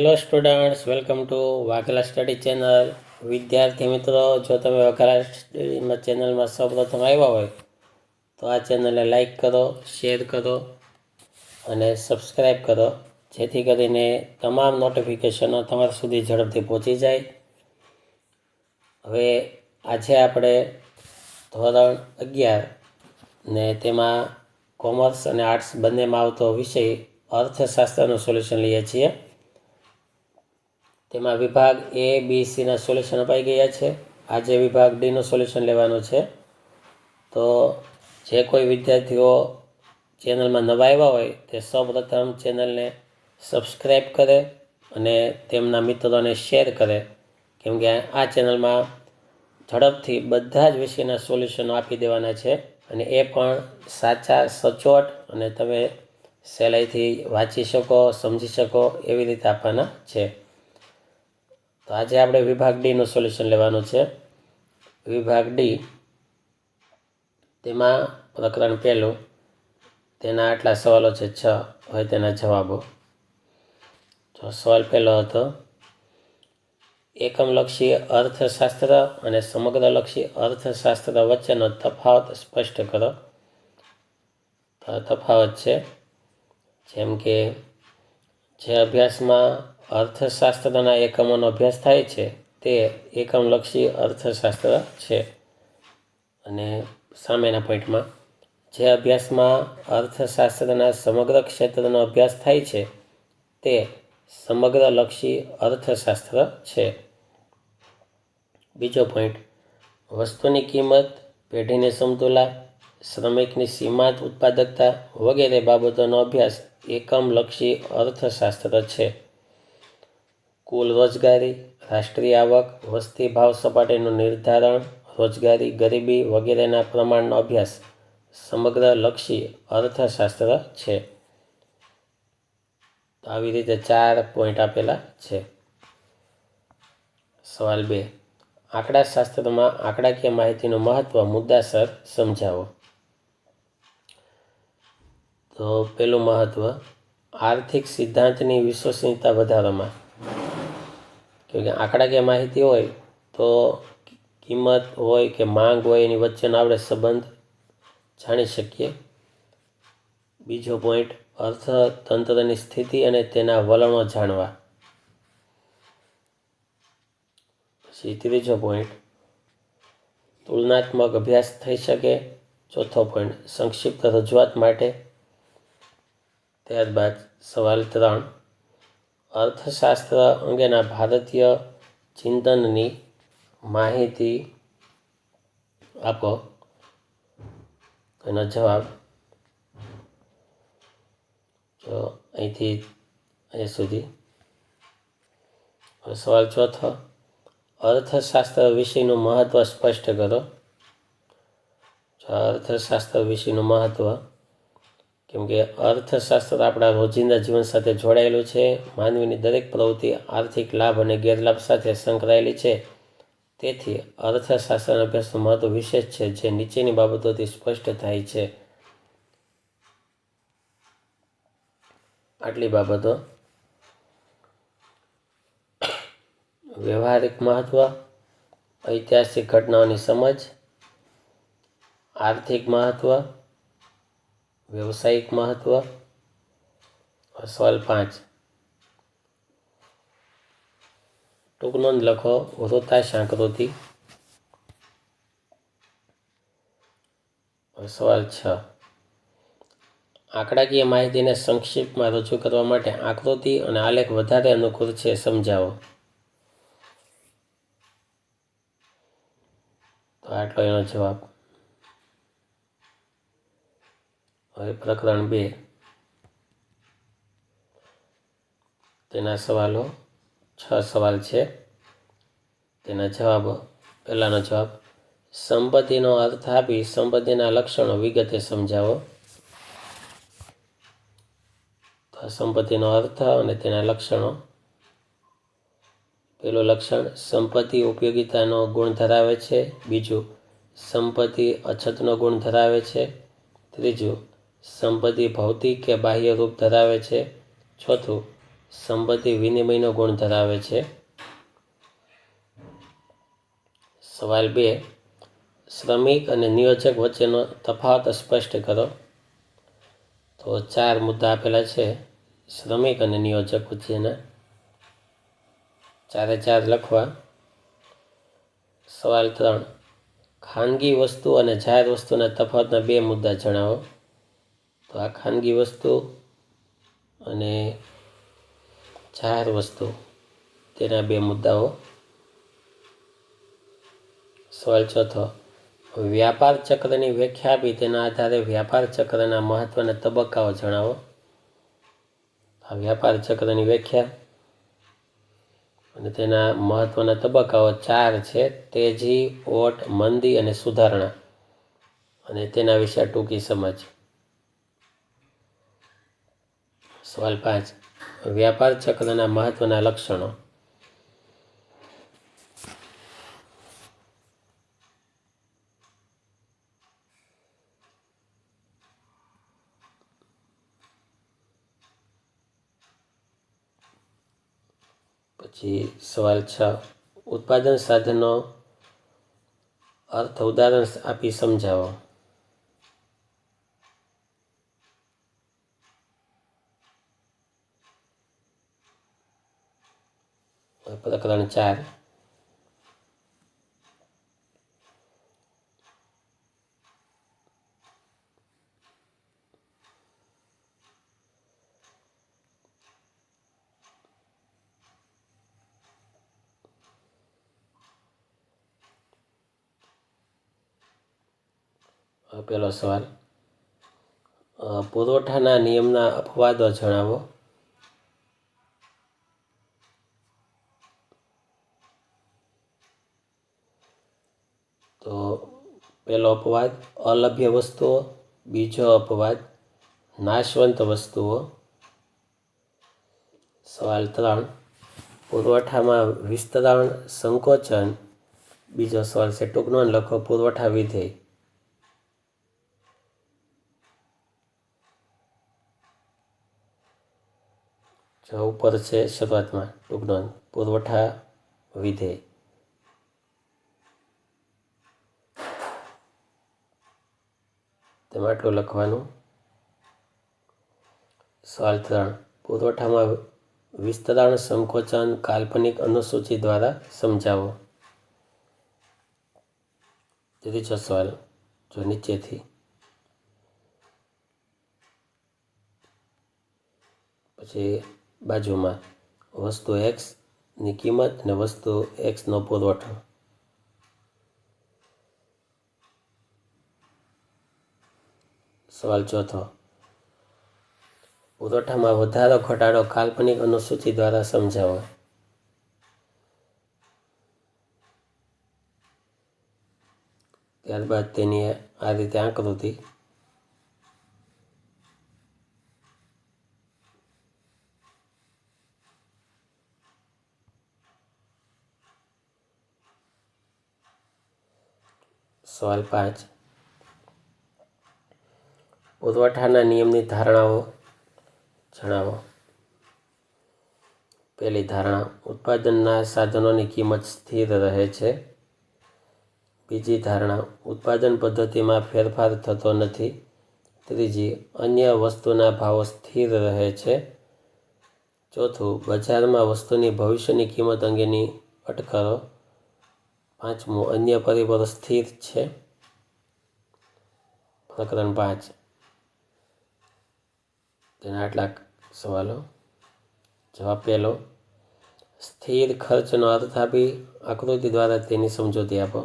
Hello students, welcome to Vaghela study channel. વિદ્યાર્થી મિત્રો, જો તમે વાઘેલા સ્ટડીમાં ચેનલમાં સૌપ્રથમ આવ્યા હોય તો આ ચેનલને લાઈક કરો, શેર કરો અને સબસ્ક્રાઈબ કરો, જેથી કરીને તમામ નોટિફિકેશનો તમારા સુધી ઝડપથી પહોંચી જાય. હવે આજે આપણે ધોરણ 11 ને તેમાં કોમર્સ અને આર્ટ્સ બંનેમાં આવતો વિષય અર્થશાસ્ત્રનું સોલ્યુશન લઈએ છીએ. તેમાં વિભાગ એ, બી, સીના સોલ્યુશન અપાઈ ગયા છે. આજે વિભાગ ડીનું સોલ્યુશન લેવાનું છે. તો જે કોઈ વિદ્યાર્થીઓ ચેનલમાં નવા આવ્યા હોય તે સૌપ્રથમ ચેનલને સબસ્ક્રાઈબ કરે અને તેમના મિત્રોને શેર કરે, કેમ કે આ ચેનલમાં ઝડપથી બધા જ વિષયના સોલ્યુશનો આપી દેવાના છે, અને એ પણ સાચા, સચોટ અને તમે સહેલાઈથી વાંચી શકો, સમજી શકો એવી રીતે આપવાના છે. તો આજે આપણે વિભાગ ડીનું સોલ્યુશન લેવાનું છે. વિભાગ ડી, તેમાં પ્રકરણ પહેલું, તેના આટલા સવાલો છે 6, હોય તેના જવાબો. તો સવાલ પહેલો હતો, એકમલક્ષી અર્થશાસ્ત્ર અને સમગ્રલક્ષી અર્થશાસ્ત્ર વચ્ચેનો તફાવત સ્પષ્ટ કરો. તો તફાવત છે, જેમ કે જે અભ્યાસમાં અર્થશાસ્ત્રના એકમોનો અભ્યાસ થાય છે તે એકમલક્ષી અર્થશાસ્ત્ર છે. અને સામેના પોઈન્ટમાં, જે અભ્યાસમાં અર્થશાસ્ત્રના સમગ્ર ક્ષેત્રનો અભ્યાસ થાય છે તે સમગ્રલક્ષી અર્થશાસ્ત્ર છે. બીજો પોઈન્ટ, વસ્તુની કિંમત, પેઢીની સમતુલા, શ્રમિકની સીમાંત ઉત્પાદકતા વગેરે બાબતોનો અભ્યાસ એકમલક્ષી અર્થશાસ્ત્ર છે. કુલ રોજગારી, રાષ્ટ્રીય આવક, વસ્તી ભાવ સપાટીનું નિર્ધારણ, રોજગારી, ગરીબી વગેરેના પ્રમાણનો અભ્યાસ સમગ્રલક્ષી અર્થશાસ્ત્ર છે. તો આવી રીતે 4 પોઈન્ટ આપેલા છે. સવાલ 2, આંકડાશાસ્ત્રમાં આંકડાકીય માહિતીનું મહત્વ મુદ્દાસર સમજાવો. તો પેલું મહત્વ, આર્થિક સિદ્ધાંતની વિશ્વસનીયતા વધારવામાં. કેમ કે આંકડાકીય માહિતી હોય તો કિંમત હોય કે માંગ હોય એની વચ્ચેનો આપણે સંબંધ જાણી શકીએ. બીજો પોઈન્ટ, અર્થતંત્રની સ્થિતિ અને તેના વલણો જાણવા. પછી ત્રીજો પોઈન્ટ, તુલનાત્મક અભ્યાસ થઈ શકે. ચોથો પોઈન્ટ, સંક્ષિપ્ત રજૂઆત માટે. ત્યારબાદ સવાલ 3, અર્થશાસ્ત્ર અંગેના ભારતીય ચિંતનની માહિતી આપો. એનો જવાબ, જો અહીંથી અહીંયા સુધી. સવાલ ચોથો, અર્થશાસ્ત્ર વિષયનું મહત્વ સ્પષ્ટ કરો. અર્થશાસ્ત્ર વિષયનું મહત્વ, કેમ કે અર્થશાસ્ત્ર આપણા રોજિંદા જીવન સાથે જોડાયેલું છે. માનવીની દરેક પ્રવૃત્તિ આર્થિક લાભ અને ગેરલાભ સાથે સંકળાયેલી છે. તેથી અર્થશાસ્ત્રના અભ્યાસનું મહત્વ વિશેષ છે, જે નીચેની બાબતોથી સ્પષ્ટ થાય છે. આટલી બાબતો. વ્યવહારિક મહત્વ, ઐતિહાસિક ઘટનાઓની સમજ, આર્થિક મહત્વ, વ્યવસાયિક મહત્વ. સવાલ 5, ટૂંક નોંધ લખો, વૃત્તાંશાકૃતિ. સવાલ 6, આંકડાકીય માહિતીને સંક્ષિપ્તમાં રજૂ કરવા માટે આકૃતિ અને આલેખ વધારે અનુકૂળ છે, સમજાવો. તો આટલો એનો જવાબ. હવે પ્રકરણ 2, તેના સવાલો 6 સવાલ છે. તેના જવાબો. પહેલાનો જવાબ, સંપત્તિનો અર્થ આપી સંપત્તિના લક્ષણો વિગતે સમજાવો. તો સંપત્તિનો અર્થ અને તેના લક્ષણો. પહેલું લક્ષણ, સંપત્તિ ઉપયોગિતાનો ગુણ ધરાવે છે. બીજું, સંપત્તિ અછતનો ગુણ ધરાવે છે. ત્રીજું, સંપત્તિ ભૌતિક કે બાહ્ય રૂપ ધરાવે છે. ચોથું, સંપત્તિ વિનિમયનો ગુણ ધરાવે છે. સવાલ 2, શ્રમિક અને નિયોજક વચ્ચેનો તફાવત સ્પષ્ટ કરો. તો 4 મુદ્દા આપેલા છે શ્રમિક અને નિયોજક વચ્ચેના. 4 એ 4 લખવા. સવાલ 3, ખાનગી વસ્તુ અને જાહેર વસ્તુના તફાવતના 2 મુદ્દા જણાવો. તો આ ખાનગી વસ્તુ અને જાહેર વસ્તુ તેના 2 મુદ્દાઓ. સવાલ 4, વ્યાપાર ચક્રની વ્યાખ્યા આપી તેના આધારે વ્યાપાર ચક્રના મહત્વના તબક્કાઓ જણાવો. આ વ્યાપાર ચક્રની વ્યાખ્યા અને તેના મહત્વના તબક્કાઓ 4 છે: તેજી, ઓટ, મંદી અને સુધારણા. અને તેના વિશે ટૂંકી સમજ. સવાલ 5, વ્યાપાર ચક્રના મહત્વના લક્ષણો. પછી સવાલ 6, ઉત્પાદન સાધનનો અર્થ ઉદાહરણ આપી સમજાવો. પ્રકરણ 4. પહેલો સવાલ, પુરવઠાના નિયમના અપવાદો જણાવો. તો પહેલો અપવાદ અલભ્ય વસ્તુઓ. બીજો અપવાદ નાશવંત વસ્તુઓ. સવાલ 3, પુરવઠામાં વિસ્તરણ, સંકોચન. બીજો સવાલ છે ટૂંક નોંધ લખો, પુરવઠા વિધેય. જો ઉપર છે શરૂઆતમાં ટૂંક નોંધ, પુરવઠા વિધેય. તેમાં આટલું લખવાનું. સવાલ 3, પુરવઠામાં વિસ્તરણ, સંકોચન કાલ્પનિક અનુસૂચિ દ્વારા સમજાવો. ત્રીજો સવાલ જો નીચેથી. પછી બાજુમાં વસ્તુ એક્સ ની કિંમત અને વસ્તુ એક્સનો પુરવઠો. સવાલ 4, પુરવઠામાં વધારો ઘટાડો કાલ્પનિક અનુસૂચિ દ્વારા સમજાવો. ત્યારબાદ તેની આ રીતે આકૃતિ. સવાલ 5, પુરવઠાના નિયમની ધારણાઓ જણાવો. પહેલી ધારણા, ઉત્પાદનના સાધનોની કિંમત સ્થિર રહે છે. બીજી ધારણા, ઉત્પાદન પદ્ધતિમાં ફેરફાર થતો નથી. ત્રીજી, અન્ય વસ્તુના ભાવો સ્થિર રહે છે. ચોથું, બજારમાં વસ્તુની ભવિષ્યની કિંમત અંગેની અટકળો. પાંચમું, અન્ય પરિબળો સ્થિર છે. પ્રકરણ 5. તેના આટલા સવાલો. જવાબ પહેલો, સ્થિર ખર્ચનો અર્થ આપી આકૃતિ દ્વારા તેની સમજૂતી આપો.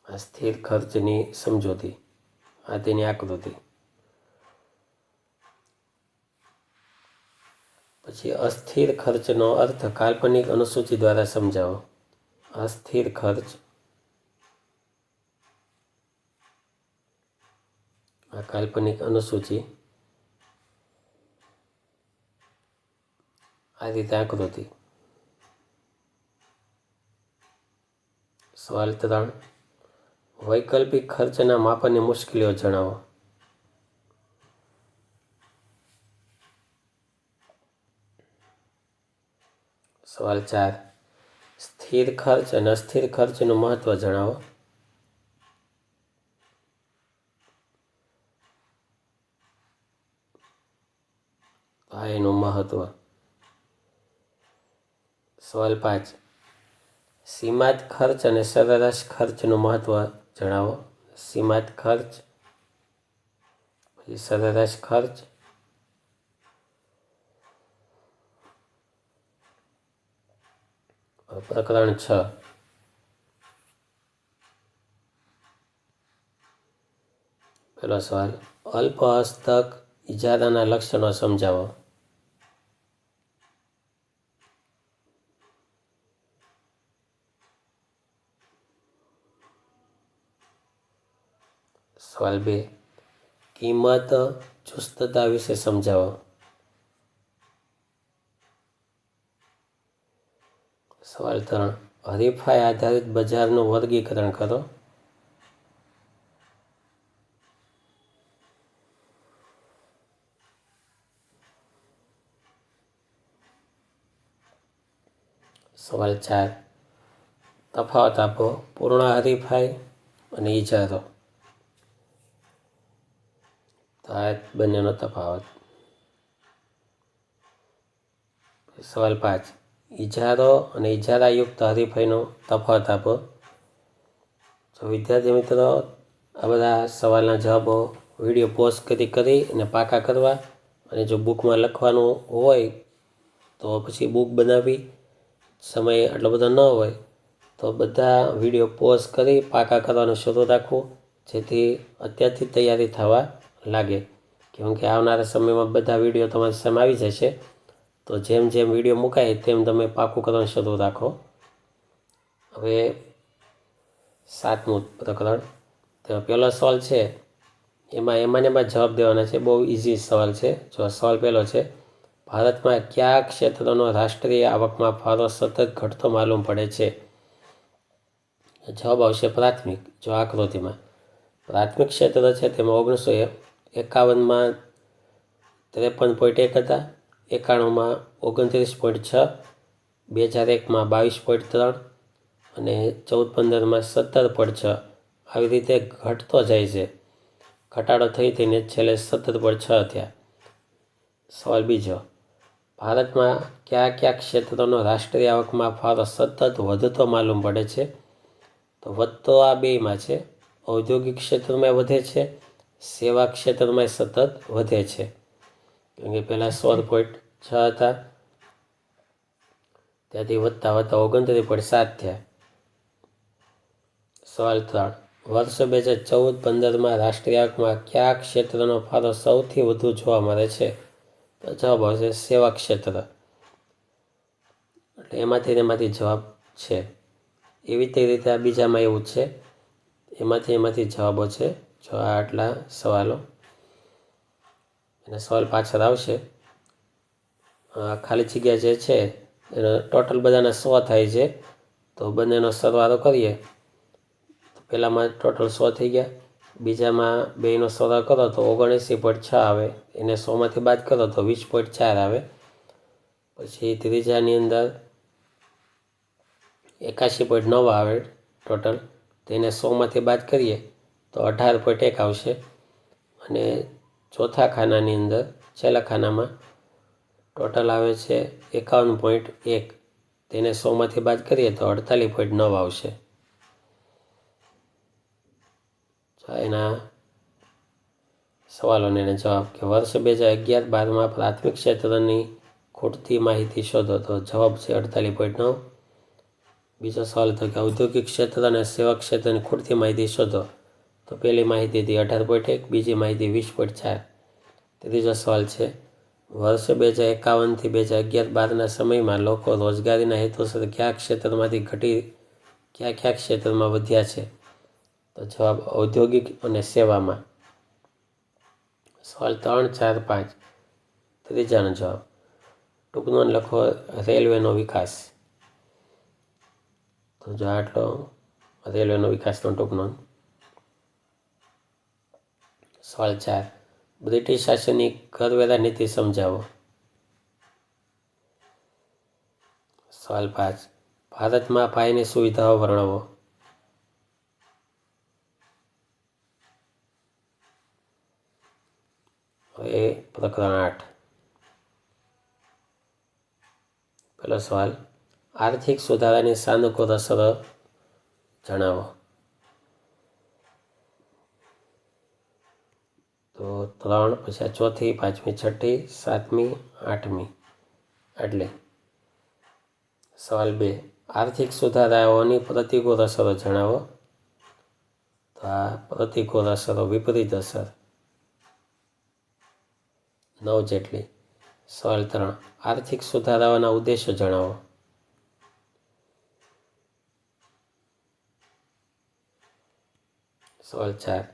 આ સ્થિર ખર્ચની સમજૂતી, આ તેની આકૃતિ. પછી અસ્થિર ખર્ચનો અર્થ કાલ્પનિક અનુસૂચિ દ્વારા સમજાવો. અસ્થિર ખર્ચ, આ કાલ્પનિક અનુસૂચિ, આ રીતે આકૃતિ. સવાલ 3, વૈકલ્પિક ખર્ચના માપનની મુશ્કેલીઓ જણાવો. સવાલ 4, સ્થિર ખર્ચ અને અસ્થિર ખર્ચનું મહત્વ જણાવો. એનું મહત્વ. સવાલ 5, સીમાંત ખર્ચ અને સરેરાશ ખર્ચનું મહત્વ જણાવો. સીમાંત ખર્ચ, પછી સરેરાશ ખર્ચ, પ્રકરણ 6. પહેલો સવાલ, અલ્પ હસ્તક ઇજારાના લક્ષણો સમજાવો. સવાલ 2, કિંમત ચુસ્તતા વિશે સમજાવો. સવાલ 3, હરીફાઈ આધારિત બજારનું વર્ગીકરણ કરો. સવાલ 4, તફાવત આપો. પૂર્ણ હરીફાઈ અને ઇજારો. તો આ બંનેનો તફાવત. સવાલ 5, ઇજારો અને ઇજારાયુક્ત હરીફાઈનો તફાવત આપો. તો વિદ્યાર્થી મિત્રો, આ બધા સવાલના જવાબો વિડીયો પોઝ કરી અને પાકા કરવા, અને જો બુકમાં લખવાનું હોય તો પછી બુક બનાવી, સમય આટલો બધો ન હોય તો બધા વિડીયો પોઝ કરી પાકા કરવાનું શરૂ રાખવું, જેથી અત્યારથી તૈયારી થવા લાગે. કેમ કે આવનારા સમયમાં બધા વિડીયો તમારી સામે આવી જશે, તો જેમ જેમ વિડીયો મુકાય તેમ તમે પાકું કરવાનું શરૂ રાખો. હવે 7મું પ્રકરણ, તેમાં પહેલો સવાલ છે એમાં જવાબ દેવાના છે. બહુ ઇઝી સવાલ છે. જો સવાલ પહેલો છે, ભારતમાં કયા ક્ષેત્રનો રાષ્ટ્રીય આવકમાં ફાળો સતત ઘટતો માલુમ પડે છે? જવાબ આવશે પ્રાથમિક. જો આકૃતિમાં પ્રાથમિક ક્ષેત્ર છે તેમાં 1951માં 53.1 હતા, 91માં 29.6, 2001માં 22.3 અને 14-15માં 17.6. આવી રીતે ઘટતો જાય છે. ઘટાડો થઈને છેલ્લે 17.6 થયા. સવાલ બીજો, ભારતમાં કયા ક્ષેત્રોનો રાષ્ટ્રીય આવકમાં ફાળો સતત વધતો માલુમ પડે છે? તો વધતો આ બેમાં છે. ઔદ્યોગિક ક્ષેત્રમાં વધે છે, સેવા ક્ષેત્રમાં સતત વધે છે. કેમ કે પહેલાં 16.6 હતા, ત્યાંથી વધતા 29.7 થયા. સવાલ 3, વર્ષ 2014-15માં રાષ્ટ્રીય આવકમાં કયા ક્ષેત્રનો ફાળો સૌથી વધુ જોવા મળે છે? તો જવાબ આવશે સેવા ક્ષેત્ર. એટલે એમાંથી જવાબ છે. એવી તે રીતે આ બીજામાં એવું છે, એમાંથી જવાબો છે. જો આટલા સવાલો, અને સવાલ પાછળ આવશે. ખાલી જગ્યા જે છે એનો ટોટલ બધાના 100 થાય છે. તો બંનેનો સરવાળો કરીએ તો પહેલામાં ટોટલ 100 થઈ ગયા, બીજામાં બેનો સરવાળો કરો તો 79.6 આવે, એને 100માંથી બાદ કરો તો 20.4 આવે. પછી ત્રીજાની અંદર 81.9 આવે ટોટલ, તેને 100માંથી બાદ કરીએ તો 18.1 આવશે. અને ચોથા ખાનાની અંદર, છેલ્લા ખાનામાં ટોટલ આવે છે 51.1, તેને 100માંથી બાદ કરીએ તો 48.9 આવશે. એના સવાલોને એને જવાબ કે વર્ષ 2011-12માં પ્રાથમિક ક્ષેત્રની ખૂટતી માહિતી શોધો. તો જવાબ છે 48.9. બીજો સવાલ હતો કે ઔદ્યોગિક ક્ષેત્ર અને સેવા ક્ષેત્રની ખૂટતી માહિતી શોધો. તો પહેલી માહિતી હતી 18.1, બીજી માહિતી 20.4. ત્રીજો સવાલ છે, વર્ષ 2051થી 2011-12ના સમયમાં લોકો રોજગારીના હેતુસર કયા ક્ષેત્રમાંથી ઘટી કયા ક્ષેત્રમાં વધ્યા છે? તો જવાબ ઔદ્યોગિક અને સેવામાં. સવાલ 3, 4, 5. ત્રીજાનો જવાબ. ટૂંકમાં લખો રેલવેનો વિકાસ. તો જો આટલો રેલવેનો વિકાસનો ટૂંક નોંધ. સવાલ 4. બ્રિટિશ શાસનની કરવેરા નીતિ સમજાવો. સવાલ 5. ભારતમાં પાયાની સુવિધાઓ વર્ણવો. હવે પ્રકરણ 8. પહેલો સવાલ. આર્થિક સુધારાની સાનુકૂળ અસરો જણાવો. તો 3, પછી 4મી, 5મી, 6મી, 7મી, 8મી એટલે. સવાલ 2. આર્થિક સુધારાઓની પ્રતિકૂળ અસરો જણાવો. તો આ પ્રતિકૂળ અસરો વિપરીત અસર 9 જેટલી. સવાલ 3. આર્થિક સુધારાઓના ઉદ્દેશો જણાવો. સવાલ 4.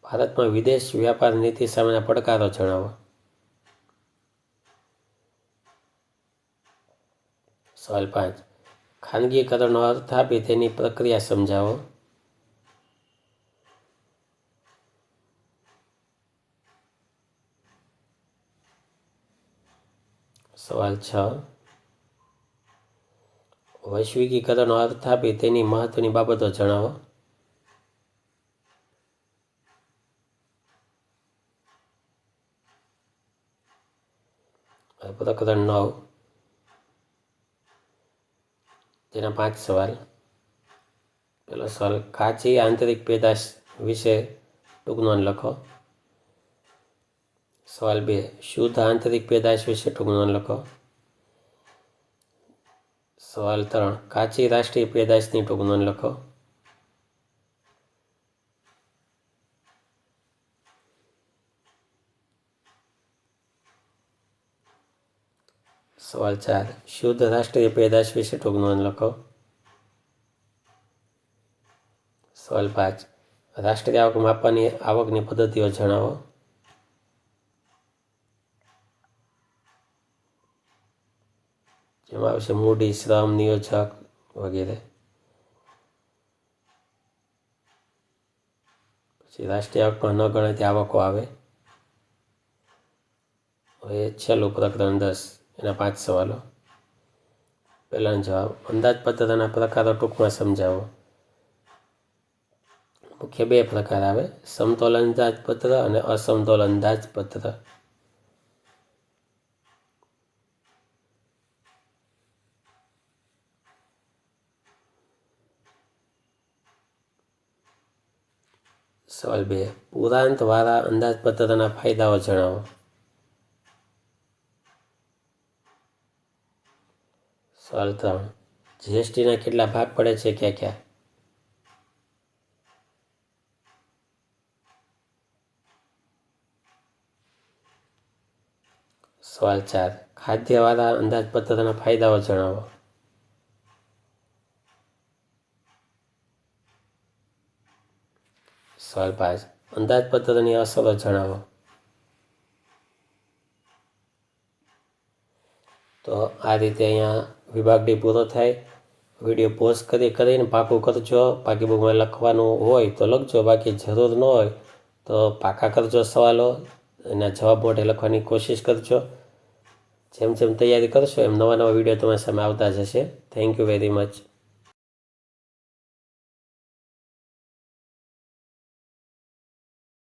ભારતમાં વિદેશ વ્યાપાર નીતિ સામેના પડકારો જણાવો. સવાલ 5. ખાનગીકરણનો અર્થ આપી તેની પ્રક્રિયા સમજાવો. સવાલ 6. વૈશ્વિકીકરણનો અર્થ આપી તેની મહત્વની બાબતો જણાવો. પ્રકરણ 9. તેના 5 સવાલ. પહેલો સવાલ. કાચી આંતરિક પેદાશ વિશે ટૂંક નોંધ લખો. સવાલ 2. શુદ્ધ આંતરિક પેદાશ વિશે ટૂંક નોંધ લખો. સવાલ 3. કાચી રાષ્ટ્રીય પેદાશની ટૂંક નોંધ લખો. સવાલ 4. શુદ્ધ રાષ્ટ્રીય પેદાશ વિશે ટૂંક નોંધ લખો. સવાલ 5. રાષ્ટ્રીય આવક માપવાની આવકની પદ્ધતિઓ જણાવો. જેમાં આવશે મૂડી, શ્રમ, નિયોજક વગેરે. પછી રાષ્ટ્રીય આવકમાં ન ગણાતી આવકો આવે. હવે છેલ્લું પ્રકરણ 10. એના 5 સવાલો. પહેલાનો જવાબ. અંદાજપત્રના પ્રકારો ટૂંકમાં સમજાવો. મુખ્ય 2 પ્રકાર આવે. સમતોલ અંદાજપત્ર અને અસમતોલ અંદાજપત્ર. સવાલ 2. પૂરાંતવાળા અંદાજપત્રના ફાયદાઓ જણાવો. સવાલ 3. જીએસટીના કેટલા ભાગ પડે છે, ક્યાં ક્યાં? સવાલ 4. ખાદ્યવાળા અંદાજપત્રના ફાયદાઓ જણાવો. સવાલ 5. અંદાજપત્રની અસરો જણાવો. તો આ રીતે અહીંયા વિભાગ ડી પૂરો થાય. વિડીયો પોઝ કરીને પાકું કરજો. બાકી બુકમાં લખવાનું હોય તો લખજો, બાકી જરૂર ન હોય તો પાકા કરજો સવાલો. એના જવાબ મોઢે લખવાની કોશિશ કરજો. જેમ જેમ તૈયારી કરશો એમ નવા વિડીયો તમારી સામે આવતા જશે. Thank you very much.